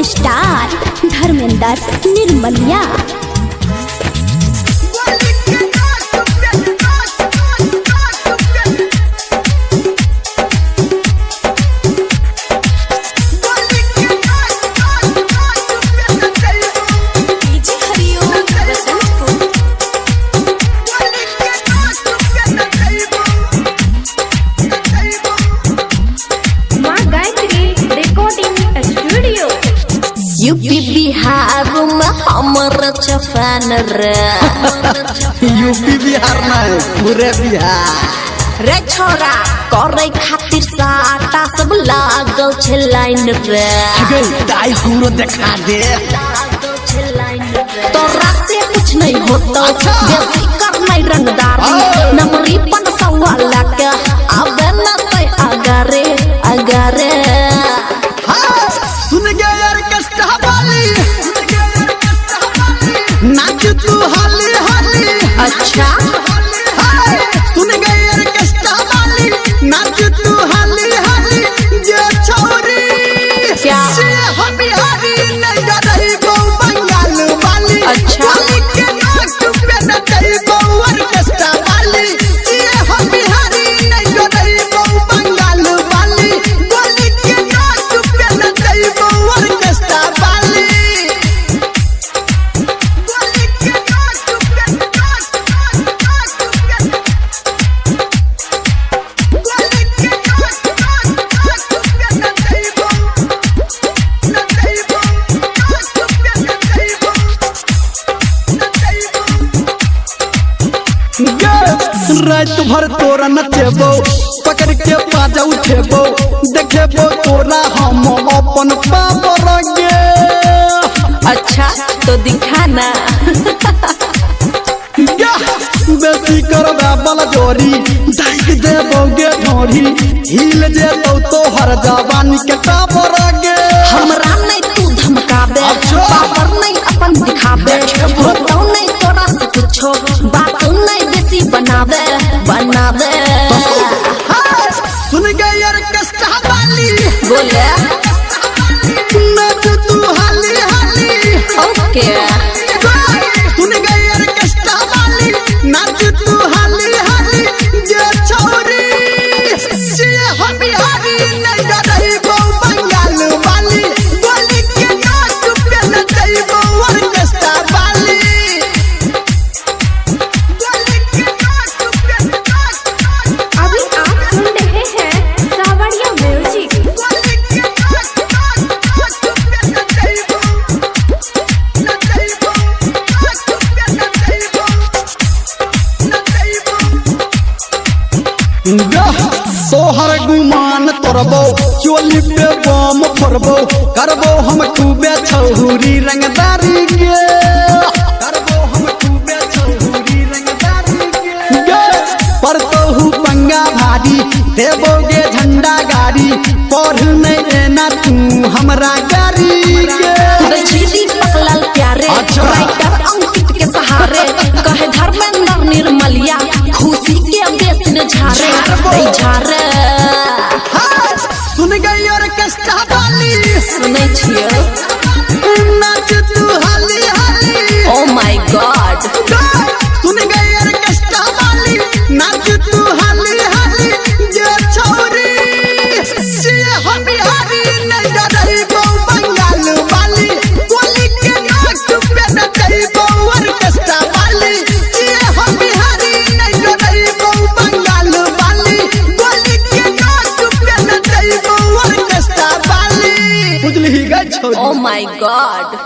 Star Dharmendra Nirmaliya. UP Bihar में हमारा चफान रे यूपी बिहार में पूरे बिहार रे छोरा करे खातिर साटा सब लागल छे लाइन रे दाई हमरो देखा दे तोरा से कुछ नहीं होता जैसे कर नहीं रंगदारी नमरी पन सवाल के आवे ना ते अगारे अगारे सुन गया यार कष्ट वाली नाच तू हाली हाली। अच्छा सुन गया यार कष्ट वाली नाच तू हाली हाली। ये छोरी क्या हम बिहारी नहीं रही वो बंगाल वाली। अच्छा के नाक पे न रही वो और कष्ट वाली। ये हम बिहारी नहीं रही वो बंगाल वाली। गोली के नाक पे न रही वो और कष्ट वाली। रात भर तोरा नचेबो पकड़ के बाजा उठेबो देखेबो तोरा हम अपन पावर गे। अच्छा तो दिखाना बेसी करबे बल जोरी दाइक देबोगे ढोरी हिल जेतौ तो हर जवानी के टावर गे। हमरा नहीं तू धमकाबे पावर नहीं अपन दिखाबे होतो नहीं तोरा से कुछो बात नहीं बेसी बनावे बनावे सुन गया यार कष्ट वाली बोले नाच तू हाली हाली। ओके सुन गया यार कष्ट वाली नाच तू हाली हाली। ये छोरी ये हम बिहारी नहीं रही वो बंगाल वाली। गोली के नाक पे न रही वो और कष्ट वाली। अभी आप सुन रहे हैं सावरिया म्यूजिक। तोहर गुमान तोरबो चोली पे बम फोड़बो करबो हम खूबे छहुरी रंगदारी के। करबो हम खूबे छहुरी रंगदारी के। परतोहू पंगा भारी देबोगे झंडा गाड़ी पढ़ नहीं देना तू हमरा गाड़ी के। दीदी पकलल प्यारे राइटर अंकित के सहारे कहे धर्मेंद्र निर्मलिया खुशी के बेस न झारे नहीं झारे। सुन गई और कष्ट वाली सुनै छियो नाच तू हाली हाली। ओ माय गॉड सुन गई और कष्ट वाली नाच तू हाली हाली। ये छोरी ये हम बिहारी नहीं रही वो बंगाल वाली। गोली के नाक पे न रही वो और कष्ट वाली। ये हम बिहारी नहीं रही वो बंगाल वाली। गोली के नाक पे न रही वो और कष्ट वाली। बुझली गई छोरी। Oh my God.